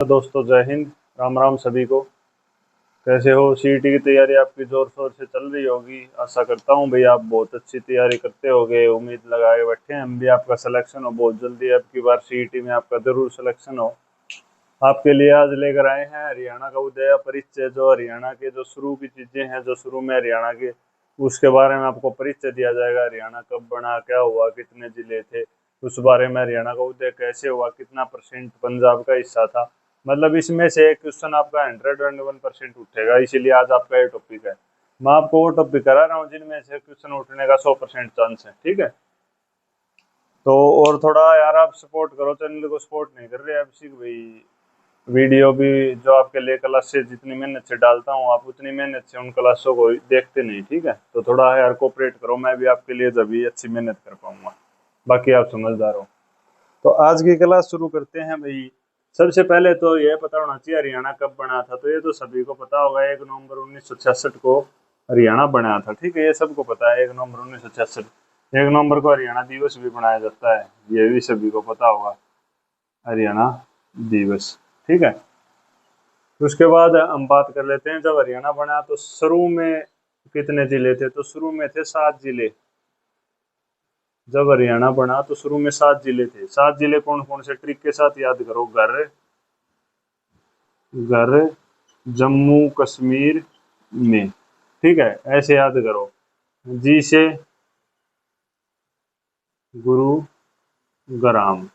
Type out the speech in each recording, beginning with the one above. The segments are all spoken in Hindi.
दोस्तों जय हिंद। राम राम सभी को। कैसे हो? सीईटी की तैयारी आपकी जोर शोर से चल रही होगी। आशा करता हूँ भाई आप बहुत अच्छी तैयारी करते होगे। उम्मीद लगाए बैठे हैं हम भी आपका सिलेक्शन हो बहुत जल्दी। अब की बार सीईटी में आपका जरूर सिलेक्शन हो। आपके लिए आज लेकर आए हैं हरियाणा का उदय परिचय। जो हरियाणा के जो शुरू की चीजें हैं, जो शुरू में हरियाणा के, उसके बारे में आपको परिचय दिया जाएगा। हरियाणा कब बना, क्या हुआ, कितने जिले थे, उस बारे में, हरियाणा का उदय कैसे हुआ, कितना परसेंट पंजाब का हिस्सा था। मतलब इसमें से एक क्वेश्चन आपका 101% उठेगा। इसीलिए आज आपका ये टॉपिक है। मैं आपको वो टॉपिक करा रहा हूँ जिनमें से क्वेश्चन उठने का 100% चांस है। ठीक है, तो और थोड़ा यार आप सपोर्ट करो। चैनल को सपोर्ट नहीं कर रहे अब सीख भाई। वीडियो भी जो आपके लिए क्लास से जितनी मेहनत से डालता हूँ, आप उतनी मेहनत से उन क्लासों को देखते नहीं। ठीक है, तो थोड़ा यार कोऑपरेट करो। मैं भी आपके लिए जब भी अच्छी मेहनत कर पाऊंगा। बाकी आप समझदार हो। तो आज की क्लास शुरू करते हैं भाई। सबसे पहले तो ये पता होना चाहिए हरियाणा कब बना था। तो ये तो सभी को पता होगा, 1 नवंबर 1966 को हरियाणा बना था। ठीक है, ये सबको पता है। 1 नवंबर 1966, 1 नवंबर को हरियाणा दिवस भी मनाया जाता है। ये भी सभी को पता होगा, हरियाणा दिवस। ठीक है, तो उसके बाद हम बात कर लेते हैं। जब हरियाणा बना तो शुरू में कितने जिले थे? तो शुरू में थे 7 जिले। जब हरियाणा बना तो शुरू में 7 जिले थे। 7 जिले कौन कौन से? ट्रिक के साथ याद करो। घर जम्मू कश्मीर में। ठीक है, ऐसे याद करो। जी से गुरुग्राम।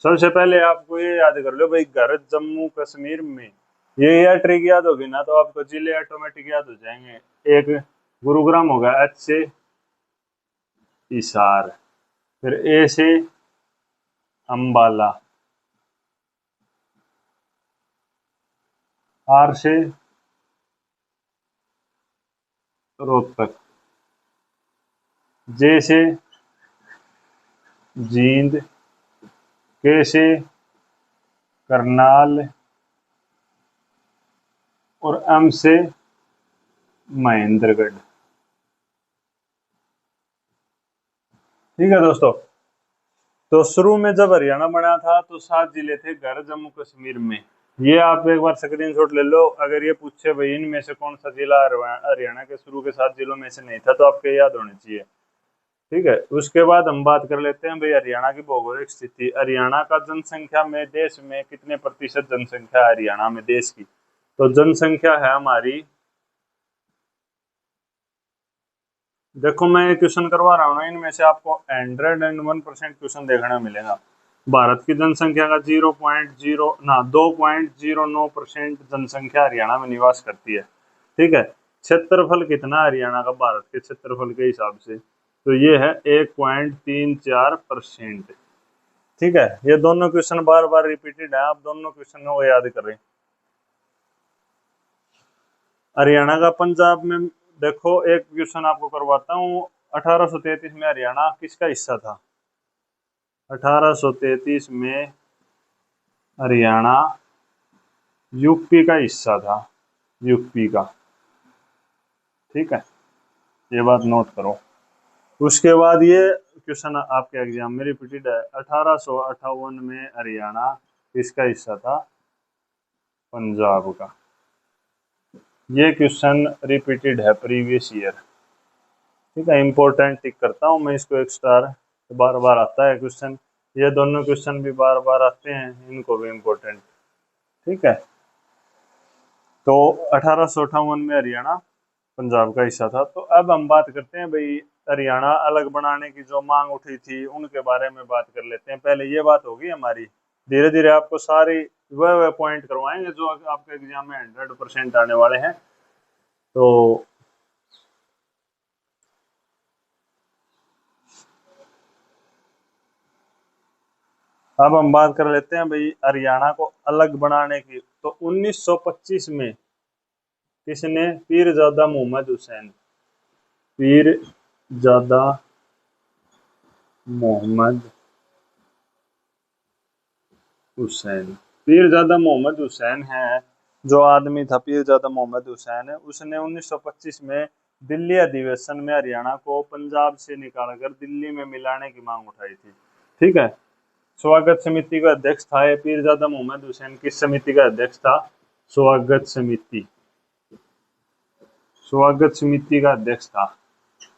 सबसे पहले आपको ये याद कर लो भाई, घर जम्मू कश्मीर में। ये यार ट्रिक याद होगी ना तो आपको जिले ऑटोमेटिक याद हो जाएंगे। एक गुरुग्राम होगा, एच से हिसार, फिर ए से अंबाला, आर से रोहतक, जे से जींद, के से करनाल, और एम से महेंद्रगढ़। ठीक है दोस्तों, तो शुरू में जब हरियाणा बना था तो 7 जिले थे घर जम्मू कश्मीर में। ये आप एक बार स्क्रीनशॉट ले लो। अगर ये पूछे भाई इनमें से कौन सा जिला हरियाणा के शुरू के 7 जिलों में से नहीं था, तो आपके याद होने चाहिए। ठीक है, उसके बाद हम बात कर लेते हैं भाई हरियाणा की भौगोलिक स्थिति। हरियाणा का जनसंख्या में देश में कितने प्रतिशत जनसंख्या है हरियाणा में देश की? तो जनसंख्या है हमारी, देखो मैं ये क्वेश्चन करवा रहा हूँ ना, इनमें से आपको 101% क्वेश्चन देखने को मिलेगा। भारत की जनसंख्या का 2.09% जनसंख्या हरियाणा में निवास करती है। ठीक है, क्षेत्रफल कितना हरियाणा का भारत के क्षेत्रफल के हिसाब से? तो ये है 1.34%। ठीक है, ये दोनों क्वेश्चन बार बार रिपीटेड है, आप दोनों क्वेश्चन को याद करें। हरियाणा का पंजाब में, देखो एक क्वेश्चन आपको करवाता हूँ। 1833 में हरियाणा किसका हिस्सा था? 1833 में हरियाणा यूपी का हिस्सा था, यूपी का। ठीक है, ये बात नोट करो। उसके बाद ये क्वेश्चन आपके एग्जाम में रिपीटेड है। 1858 में हरियाणा किसका हिस्सा था? पंजाब का। ये क्वेश्चन रिपीटेड है प्रीवियस ईयर। ठीक है, इंपॉर्टेंट टिक करता हूँ मैं इसको, एक स्टार। बार बार आता है क्वेश्चन, ये दोनों क्वेश्चन भी बार बार आते हैं, इनको भी इंपॉर्टेंट। ठीक है, तो 1858 में हरियाणा पंजाब का हिस्सा था। तो अब हम बात करते हैं भाई हरियाणा अलग बनाने की जो मांग उठी थी उनके बारे में बात कर लेते हैं। पहले ये बात होगी हमारी, धीरे धीरे आपको सारी वह पॉइंट करवाएंगे जो आपके एग्जाम में 100% आने वाले हैं। तो अब हम बात कर लेते हैं भाई हरियाणा को अलग बनाने की। तो 1925 में किसने? पीरजादा मोहम्मद हुसैन। पीरजादा मोहम्मद हुसैन। पीरजादा मोहम्मद हुसैन है जो आदमी था, पीरजादा मोहम्मद हुसैन है, उसने 1925 में दिल्ली अधिवेशन में हरियाणा को पंजाब से निकालकर दिल्ली में मिलाने की मांग उठाई थी। ठीक है, स्वागत समिति का अध्यक्ष था ये पीरजादा मोहम्मद हुसैन। किस समिति का अध्यक्ष था? स्वागत समिति, स्वागत समिति का अध्यक्ष था।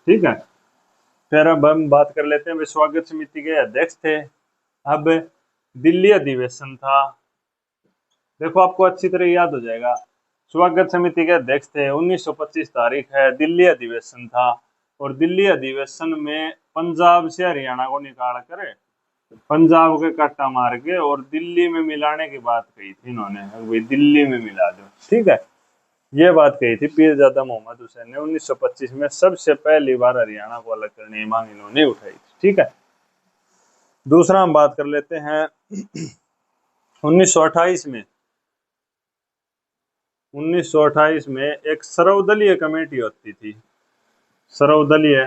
ठीक है, फिर अब हम बात कर लेते हैं वे स्वागत समिति के अध्यक्ष थे। अब दिल्ली अधिवेशन था, देखो आपको अच्छी तरह याद हो जाएगा। स्वागत समिति के अध्यक्ष थे, 1925 तारीख है, दिल्ली अधिवेशन था। और दिल्ली अधिवेशन में पंजाब से हरियाणा को निकाल कर पंजाब के काटा मार के और दिल्ली में मिलाने की बात कही थी इन्होंने, भाई दिल्ली में मिला दो। ठीक है, ये बात कही थी पीरजादा मोहम्मद हुसैन ने 1925 में। सबसे पहली बार हरियाणा को अलग करने की मांग इन्होंने उठाई थी। ठीक है, दूसरा हम बात कर लेते हैं 1928 में। 1928 में एक सर्वदलीय कमेटी होती थी, सर्वदलीय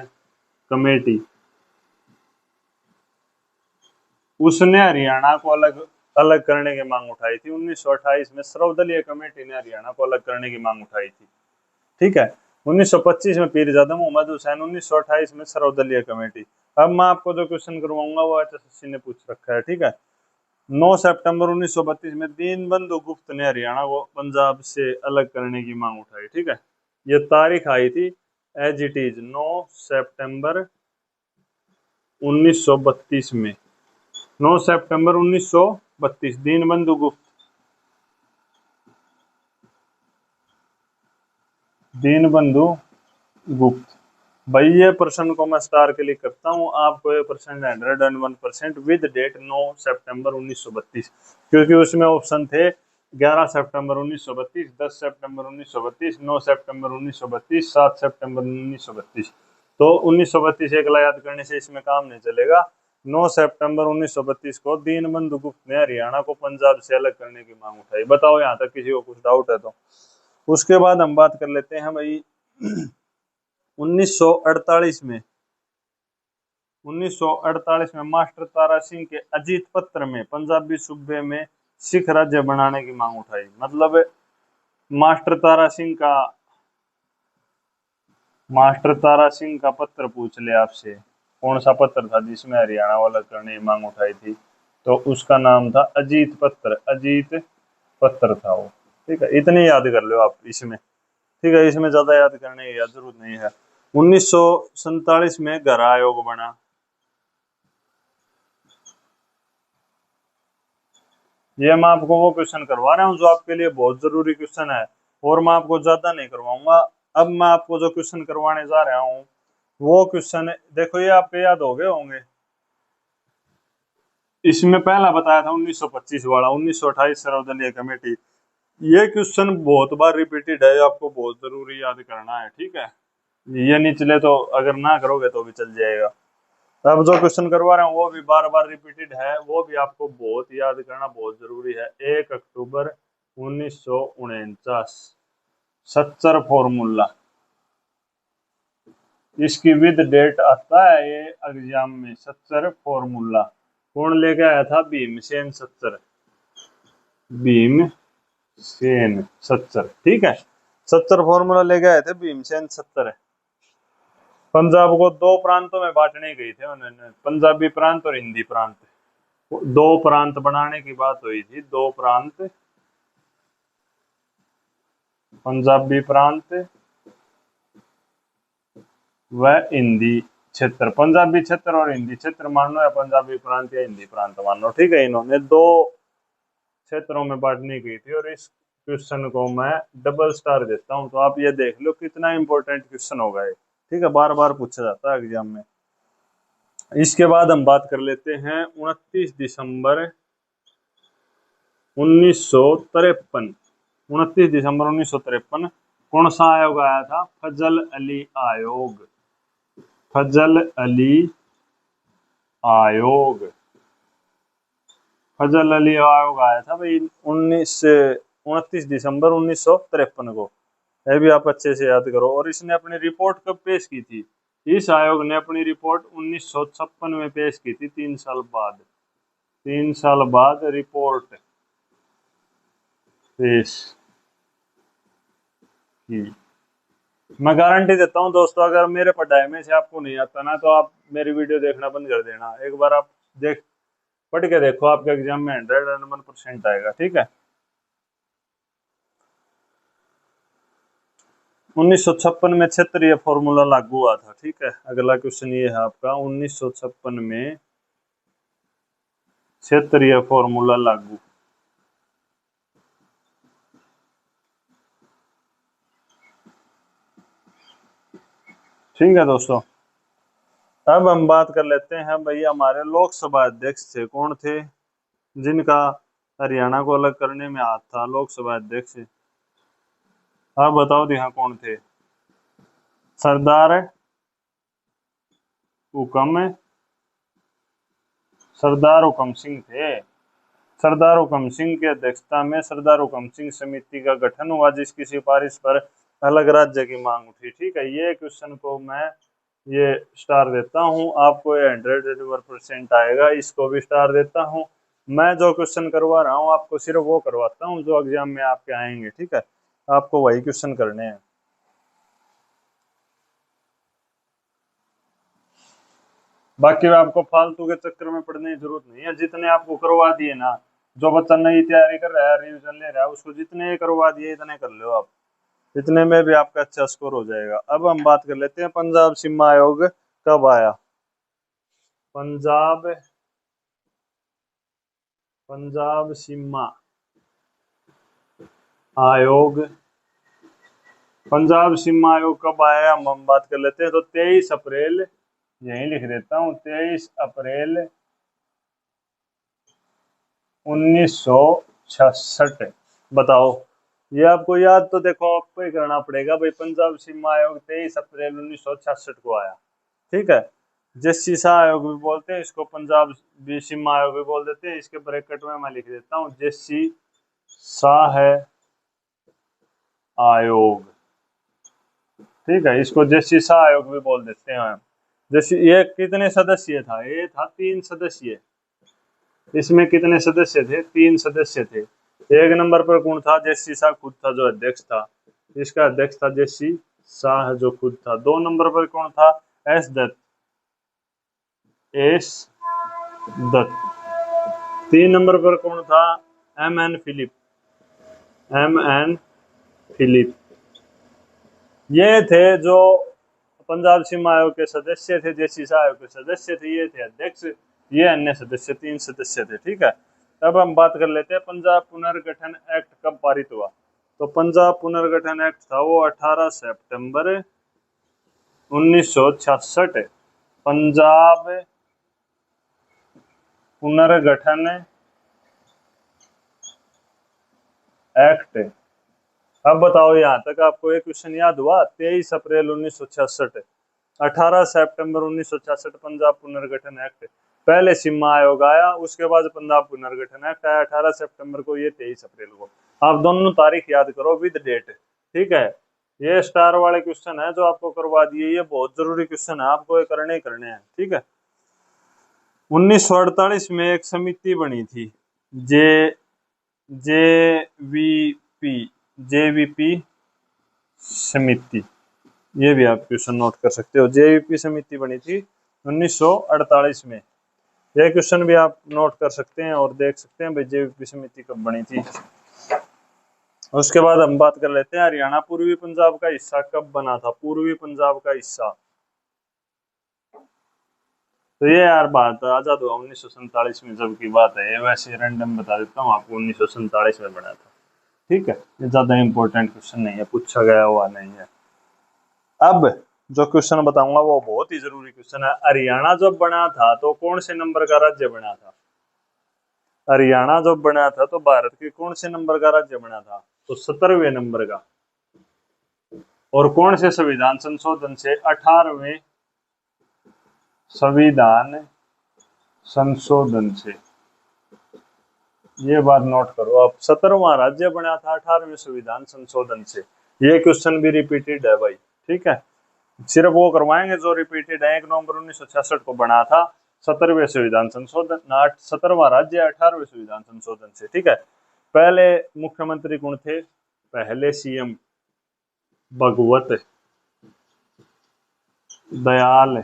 कमेटी, उसने हरियाणा को अलग अलग करने की मांग उठाई थी। 1928 में सर्वदलीय कमेटी ने हरियाणा को अलग करने की मांग उठाई थी। ठीक है, 1925 में पीरजादा मोहम्मद हुसैन, 1928 में सर्वदलीय कमेटी। अब मैं आपको जो क्वेश्चन करवाऊंगा वो एचएसएससी ने पूछ रखा है। ठीक है, 9 सितंबर 1932 में दीनबंधु गुप्त ने हरियाणा को पंजाब से अलग करने की मांग उठाई। ठीक है, ये तारीख आई थी एज इट इज 9 सितंबर 1932 में। 9 सितंबर 1932 दीनबंधु गुप्त, दीनबंधु गुप्त। भाई ये प्रश्न को मैं स्टार के लिए करता हूँ, आपको ये प्रश्न 101% विद डेट 9 सितंबर 1932, क्योंकि उसमें ऑप्शन थे 11 सितंबर 1932, 10 सितंबर 1932, 9 सितंबर 1932, 7 सितंबर 1932। तो 1932 एकला याद करने से इसमें काम नहीं चलेगा। 9 सितंबर 1932 को दीनबंधु गुप्त ने हरियाणा को पंजाब से अलग करने की मांग उठाई। बताओ यहाँ तक किसी को कुछ डाउट है तो। उसके बाद हम बात कर लेते हैं भाई 1948 में। 1948 में मास्टर तारा सिंह के अजीत पत्र में पंजाबी सूबे में सिख राज्य बनाने की मांग उठाई। मतलब मास्टर तारा सिंह का पत्र पूछ ले आपसे, कौन सा पत्र था जिसमें हरियाणा को अलग करने की मांग उठाई थी? तो उसका नाम था अजीत पत्र, अजीत पत्र था वो। ठीक है, इतने याद कर लो आप इसमें। ठीक है, इसमें ज्यादा याद करने की जरूरत नहीं है। 1947 में घर आयोग बना। ये मैं आपको वो क्वेश्चन करवा रहा हूँ जो आपके लिए बहुत जरूरी क्वेश्चन है, और मैं आपको ज्यादा नहीं करवाऊंगा। अब मैं आपको जो क्वेश्चन करवाने जा रहा हूँ वो क्वेश्चन देखो, ये आपके याद हो गए होंगे। इसमें पहला बताया था 1925 वाला, 1928 सर्वदलीय कमेटी। ये क्वेश्चन बहुत बार रिपीटेड है, आपको बहुत जरूरी याद करना है। ठीक है, ये नहीं चले तो अगर ना करोगे तो भी चल जाएगा। अब जो क्वेश्चन करवा रहा हूँ वो भी बार बार रिपीटेड है, वो भी आपको बहुत याद करना बहुत जरूरी है। 1 अक्टूबर 1949 सच्चर फॉर्मूला, इसकी विद डेट आता है ये एग्जाम में। सच्चर फॉर्मूला कौन लेके आया था? भीमसेन सच्चर, भीमसेन सच्चर। ठीक है, सच्चर फॉर्मूला लेके आए थे भीमसेन सच्चर। पंजाब को दो प्रांतों में बांटने गई थे उन्होंने, पंजाबी प्रांत और हिंदी प्रांत। दो प्रांत बनाने की बात हुई थी, दो प्रांत, पंजाबी प्रांत व हिंदी क्षेत्र। पंजाबी क्षेत्र और हिंदी क्षेत्र मान लो, या पंजाबी प्रांत या हिंदी प्रांत मान लो। ठीक है, इन्होंने दो क्षेत्रों में बांटने की थी, और इस क्वेश्चन को मैं डबल स्टार देता हूं। तो आप ये देख लो कितना इंपॉर्टेंट क्वेश्चन होगा ये। ठीक है, बार बार पूछा जाता है एग्जाम में। इसके बाद हम बात कर लेते हैं 29 दिसंबर 1953। 29 दिसंबर 1953 कौन सा आयोग आया था? फजल अली आयोग, फजल अली आयोग, फजल अली आयोग आया था भाई 29 दिसंबर 1953 को। ये भी आप अच्छे से याद करो। और इसने अपनी रिपोर्ट कब पेश की थी? इस आयोग ने अपनी रिपोर्ट 1956 में पेश की थी, 3 साल बाद। 3 साल बाद रिपोर्ट पेश की। मैं गारंटी देता हूं दोस्तों, अगर मेरे पढ़ाई में से आपको नहीं आता ना तो आप मेरी वीडियो देखना बंद कर देना। एक बार आप देख पढ़ के देखो, आपके एग्जाम में 101% आएगा। ठीक है। 1956 में क्षेत्रीय फॉर्मूला लागू हुआ था। ठीक है, अगला क्वेश्चन ये है आपका, 1956 में क्षेत्रीय फॉर्मूला लागू। ठीक है दोस्तों, अब हम बात कर लेते हैं भाई, हमारे लोकसभा अध्यक्ष थे कौन थे, जिनका हरियाणा को अलग करने में हाथ था। लोकसभा अध्यक्ष आप बताओ यहाँ कौन थे। सरदार हुकम सिंह थे। सरदार हुकम सिंह की अध्यक्षता में सरदार हुकम सिंह समिति का गठन हुआ, जिसकी सिफारिश पर अलग राज्य की मांग उठी। ठीक है, ये क्वेश्चन को मैं ये स्टार देता हूँ, आपको ये 100% आएगा, इसको भी स्टार देता हूँ। मैं जो क्वेश्चन करवा रहा हूँ आपको सिर्फ वो करवाता हूँ जो एग्जाम में आपके आएंगे। ठीक है, आपको वही क्वेश्चन करने हैं। बाकी आपको फालतू के चक्कर में पड़ने की जरूरत नहीं है। जितने आपको करवा दिए ना, जो बच्चा नई तैयारी कर रहा है, रिविजन ले रहा है, उसको जितने करवा दिए इतने कर लो आप, इतने में भी आपका अच्छा स्कोर हो जाएगा। अब हम बात कर लेते हैं पंजाब सीमा आयोग कब आया। पंजाब सीमा आयोग, पंजाब सीमा आयोग कब आया हम बात कर लेते हैं। तो 23 अप्रैल, यही लिख देता हूँ, 23 अप्रैल 1966। बताओ, ये आपको याद तो देखो आपको ही करना पड़ेगा भाई। पंजाब सीमा आयोग 23 अप्रैल 1966 को आया। ठीक है, जस्सी शाह आयोग भी बोलते हैं इसको, पंजाब सीमा आयोग भी बोल देते हैं। इसके ब्रैकेट में मैं लिख देता हूँ जस्सी शाह आयोग। ठीक है, इसको जस्सी शाह आयोग भी बोल देते हैं। जैसे ये कितने सदस्य था, ये था 3 सदस्य। इसमें कितने सदस्य थे, 3 सदस्य थे। एक नंबर पर कौन था, जस्सी शाह खुद था जो अध्यक्ष था, इसका अध्यक्ष था जस्सी शाह जो खुद था। 2 नंबर पर कौन था, एस दत्त। 3 नंबर पर कौन था, एम एन फिलिप। ये थे जो पंजाब सीमा आयोग के सदस्य थे, जस्सी शाह आयोग के सदस्य थे, ये थे अध्यक्ष, ये अन्य सदस्य 3 सदस्य थे। ठीक है, अब हम बात कर लेते हैं पंजाब पुनर्गठन एक्ट कब पारित हुआ। तो पंजाब पुनर्गठन एक्ट था वो 18 सितंबर 1966। पंजाब पुनर्गठन एक्ट। अब बताओ यहाँ तक आपको एक क्वेश्चन याद हुआ, 23 अप्रैल 1966, 18 सितंबर 1966 पंजाब पुनर्गठन एक्ट। पहले सीमा आयोग आया, उसके बाद पंजाब पुनर्गठन एक्ट आया 18 सितंबर को, ये 23 अप्रैल को। आप दोनों तारीख याद करो विद डेट। ठीक है, ये स्टार वाले क्वेश्चन है जो आपको करवा दिए, ये बहुत जरूरी क्वेश्चन है, आपको ये करने ही करने हैं। ठीक है, 1948 में एक समिति बनी थी, जेवीपी समिति, ये भी आप क्वेश्चन नोट कर सकते हो। जेवीपी समिति बनी थी 1948 में, यह क्वेश्चन भी आप नोट कर सकते हैं और देख सकते हैं भाई जेवीपी समिति कब बनी थी। उसके बाद हम बात कर लेते हैं हरियाणा पूर्वी पंजाब का हिस्सा कब बना था। पूर्वी पंजाब का हिस्सा, तो ये यार बात आजाद हुआ 1947 में जब की बात है, ये वैसे रैंडम बता देता हूँ आपको, 1947 में बना था। ठीक है, ये ज्यादा इंपॉर्टेंट क्वेश्चन नहीं है, पूछा गया हुआ नहीं है। अब जो क्वेश्चन बताऊंगा वो बहुत ही जरूरी क्वेश्चन है। हरियाणा जब बना था तो कौन से नंबर का राज्य बना था। हरियाणा जब बना था तो भारत के कौन से नंबर का राज्य बना था, तो 17वें नंबर का। और कौन से संविधान संशोधन से, 18वें संविधान संशोधन से। ये बात नोट करो आप, 17वां राज्य बना था 18वें संविधान संशोधन से। ये क्वेश्चन भी रिपीटेड है भाई। ठीक है, सिर्फ वो करवाएंगे जो रिपीटेड है। 1 नवंबर 1966 को बना था 17वें संविधान संशोधन, 17वां राज्य 18वें संविधान संशोधन से। ठीक है, पहले मुख्यमंत्री कौन थे, पहले सीएम भगवत दयाल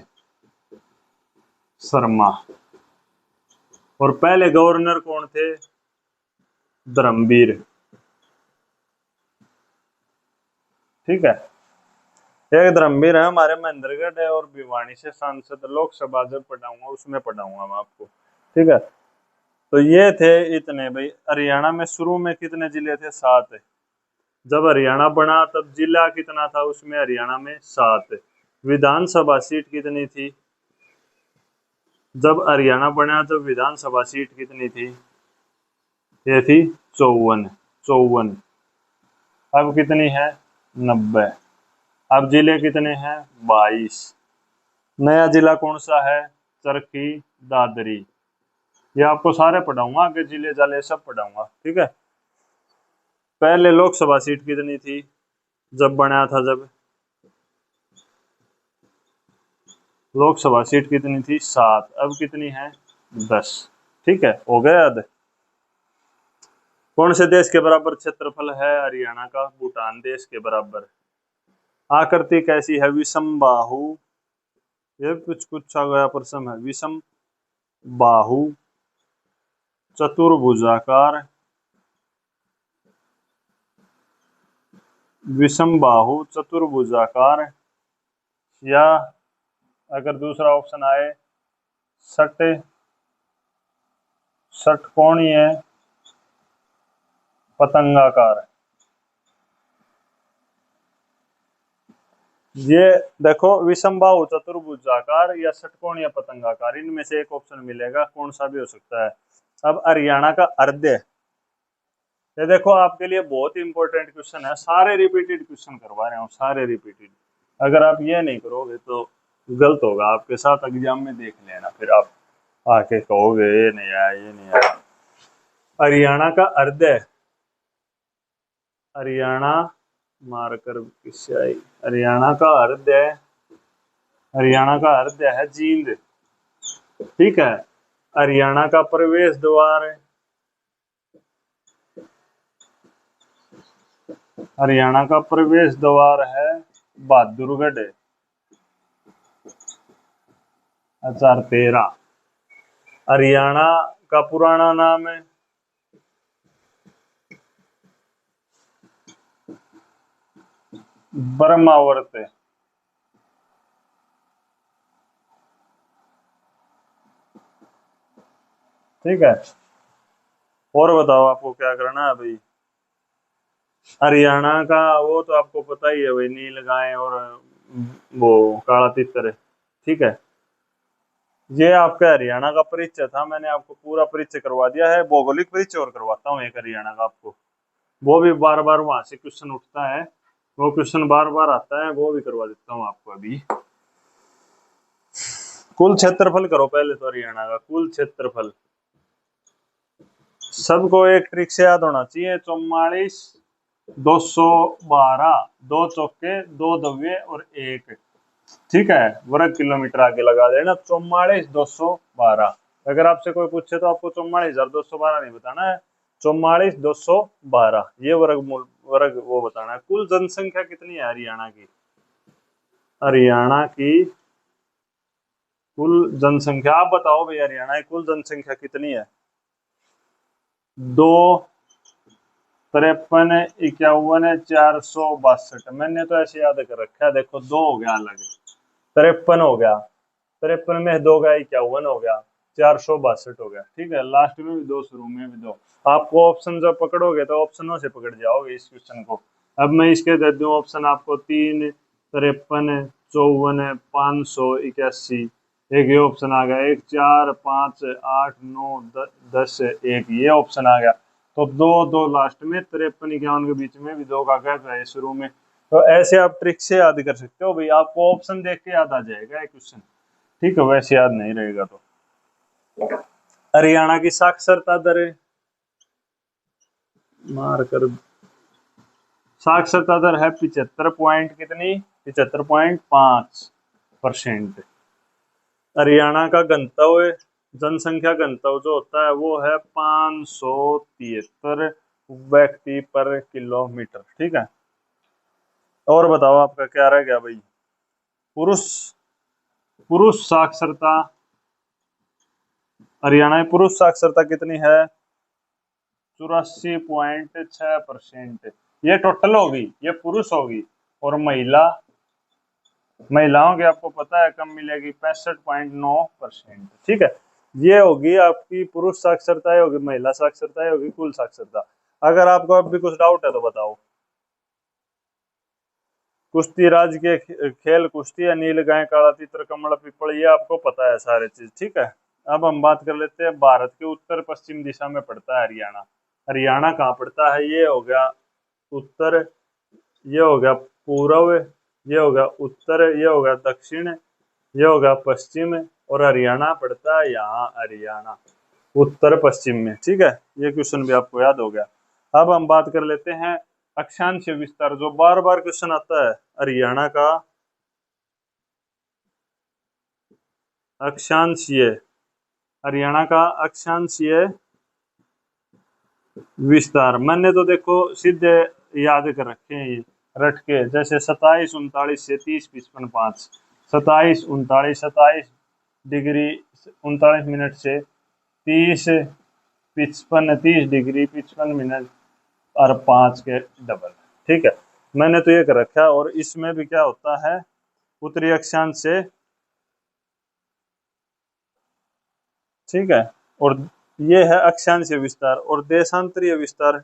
शर्मा। और पहले गवर्नर कौन थे? धर्मवीर। ठीक है, एक धर्मवीर है हमारे महेंद्रगढ़ है, और भिवानी से सांसद लोकसभा जब पढ़ाऊंगा उसमें पढ़ाऊंगा मैं आपको। ठीक है, तो ये थे इतने भाई। हरियाणा में शुरू में कितने जिले थे? 7। जब हरियाणा बना तब जिला कितना था उसमें? हरियाणा में 7। विधानसभा सीट कितनी थी? जब हरियाणा बना तो विधानसभा सीट कितनी थी? ये थी 54। 54। अब कितनी है? 90। अब जिले कितने हैं? 22। नया जिला कौन सा है? चरखी दादरी। ये आपको सारे पढ़ाऊंगा, आगे जिले जाले सब पढ़ाऊंगा। ठीक है, पहले लोकसभा सीट कितनी थी जब बनाया था? जब लोकसभा सीट कितनी थी? 7। अब कितनी है? 10। ठीक है, हो गया याद? कौन से देश के बराबर क्षेत्रफल है हरियाणा का? भूटान देश के बराबर। आकृति कैसी है? विषम बाहु। ये कुछ पूछा गया प्रश्न है। विषम बाहु, चतुर्भुजाकार, विषम बाहु चतुर्भुजाकार, या अगर दूसरा ऑप्शन आए षट षटकोणीय पतंगाकार। ये देखो, विषमबाहु चतुर्भुजाकार या षटकोणीय पतंगाकार, इनमें से एक ऑप्शन मिलेगा, कौन सा भी हो सकता है। अब हरियाणा का अर्ध्य, ये देखो आपके लिए बहुत इंपॉर्टेंट क्वेश्चन है, सारे रिपीटेड क्वेश्चन करवा रहे हूँ, सारे रिपीटेड। अगर आप ये नहीं करोगे तो गलत होगा आपके साथ, एग्जाम में देख लेना, फिर आप आके कहोगे ये नहीं आया, ये नहीं आया। हरियाणा का अर्ध्य, हरियाणा मारकर किससे आई? हरियाणा का अर्ध्य, हरियाणा का अर्ध्य है जींद। ठीक है, हरियाणा का प्रवेश द्वार, हरियाणा का प्रवेश द्वार है बहादुरगढ़। 2013। हरियाणा का पुराना नाम है ब्रह्मावर्त। ठीक है, और बताओ आपको क्या करना है भाई? हरियाणा का वो तो आपको पता ही है भाई, नील गाय और वो काला तितर। ठीक है, ये आपका हरियाणा का परिचय था, मैंने आपको पूरा परिचय करवा दिया है। भौगोलिक परिचय और करवाता हूँ एक हरियाणा का आपको, वो भी बार बार वहां से क्वेश्चन उठता है, वो क्वेश्चन बार बार आता है, वो भी करवा देता हूँ आपको अभी। कुल क्षेत्रफल करो पहले तो हरियाणा का कुल क्षेत्रफल, सबको एक ट्रिक से याद होना चाहिए। 44 212, 2 चौके 2 दव्ये और 1। ठीक है, वर्ग किलोमीटर आगे लगा देना। 44 212। अगर आपसे कोई पूछे तो आपको 44,212 नहीं बताना है, 44,212 ये वर्गमूल वर्ग वो बताना है। कुल जनसंख्या कितनी है हरियाणा की? हरियाणा की कुल जनसंख्या आप बताओ भाई, हरियाणा की कुल जनसंख्या कितनी है? 2 53 51 462। मैंने तो ऐसे याद कर रखा है, देखो 2 हो गया अलग, 53 हो गया, 53 में 2 गया 51 हो गया, 462 हो गया। ठीक है, लास्ट में भी 2, शुरू में भी 2। आपको ऑप्शन जब पकड़ोगे तो ऑप्शनों से पकड़ जाओगे इस क्वेश्चन को। अब मैं इसके दे दूं ऑप्शन आपको, 3 53 54 581। एक ये ऑप्शन आ गया, एक 4 5 8 9 10 1, ये ऑप्शन आ गया। तो 2 2 लास्ट में, 53 51 के बीच में भी 2 का गैप है शुरू में। तो ऐसे आप ट्रिक से याद कर सकते हो भाई, आपको ऑप्शन देख के याद आ जाएगा एक क्वेश्चन। ठीक है, वैसे याद नहीं रहेगा तो। हरियाणा की साक्षरता दर मारकर, साक्षरता दर है 75 पॉइंट कितनी? 75.5%। हरियाणा का गंतव्य जनसंख्या घनत्व जो होता है वो है 573 व्यक्ति पर किलोमीटर। ठीक है, और बताओ आपका क्या रह गया भाई? पुरुष पुरुष साक्षरता हरियाणा में पुरुष साक्षरता कितनी है? 84.6%। ये टोटल होगी, ये पुरुष होगी। और महिलाओं की आपको पता है कम मिलेगी, 65.9%। ठीक है, ये होगी आपकी पुरुष साक्षरता, होगी महिला साक्षरता, होगी कुल साक्षरता। अगर आपको अब भी कुछ डाउट है तो बताओ। कुश्ती राज्य के खेल कुश्ती है, नील गाय काला तीतर कमल पीपल, ये आपको पता है सारे चीज। ठीक है, अब हम बात कर लेते हैं भारत के उत्तर पश्चिम दिशा में पड़ता है हरियाणा। हरियाणा कहाँ पड़ता है? ये हो गया उत्तर, ये हो गया पूर्व, ये हो गया उत्तर, ये हो गया दक्षिण, ये हो गया पश्चिम, और हरियाणा पड़ता है यहाँ, हरियाणा उत्तर पश्चिम में। ठीक है, ये क्वेश्चन भी आपको याद हो गया। अब हम बात कर लेते हैं अक्षांशीय विस्तार, जो बार बार क्वेश्चन आता है। हरियाणा का अक्षांशीय, हरियाणा का अक्षांशीय विस्तार मैंने तो देखो सीधे याद कर रखे हैं, ये रट के, जैसे 27 39 से 30 55 5, 27 39 27 डिग्री 39 मिनट से 30 55 30 डिग्री 55 मिनट और 5 के डबल। ठीक है, मैंने तो ये कर रखा है। और इसमें भी क्या होता है, उत्तरी अक्षांश से, ठीक है, और ये है अक्षांशीय विस्तार। और देशांतरीय विस्तार,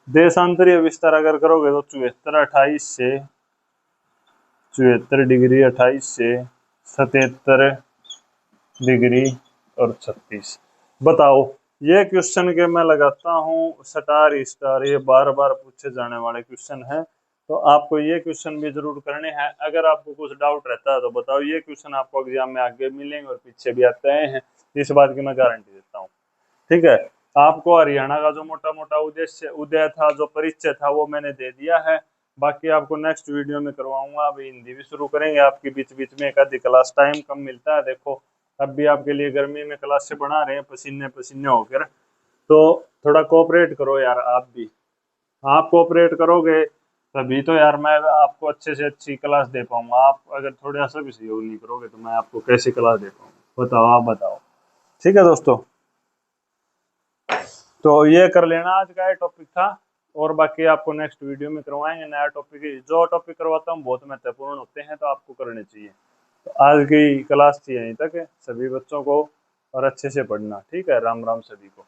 देशांतरीय विस्तार अगर करोगे तो 74 डिग्री 28 से 77 डिग्री और 36। बताओ, ये क्वेश्चन के मैं लगाता हूँ स्टार स्टार, ये बार बार पूछे जाने वाले क्वेश्चन है, तो आपको ये क्वेश्चन भी जरूर करने हैं। अगर आपको कुछ डाउट रहता है तो बताओ, ये क्वेश्चन आपको एग्जाम में आगे मिलेंगे और पीछे भी आते हैं, इस बात की मैं गारंटी देता हूँ। ठीक है, आपको हरियाणा का जो मोटा मोटा उद्देश्य उदय था, जो परिचय था, वो मैंने दे दिया है। बाकी आपको नेक्स्ट वीडियो में करवाऊंगा। अभी हिंदी भी शुरू करेंगे आपकी, बीच बीच में एक आधी क्लास, टाइम कम मिलता है देखो, अब भी आपके लिए गर्मी में क्लास से बना रहे हैं पसीने पसीने होकर, तो थोड़ा कोऑपरेट करो यार आप भी। आप कोऑपरेट करोगे तभी तो यार मैं आपको अच्छे से अच्छी क्लास दे पाऊंगा। आप अगर थोड़ा सा भी सहयोग नहीं करोगे तो मैं आपको कैसे क्लास दे पाऊंगा? बताओ, आप बताओ। ठीक है दोस्तों, तो ये कर लेना, आज का ये टॉपिक था। और बाकी आपको नेक्स्ट वीडियो में करवाएंगे नया टॉपिक। जो टॉपिक करवाता हूँ बहुत महत्वपूर्ण होते हैं, तो आपको करने चाहिए। तो आज की क्लास थी यहीं तक, सभी बच्चों को और अच्छे से पढ़ना। ठीक है, राम राम सभी को।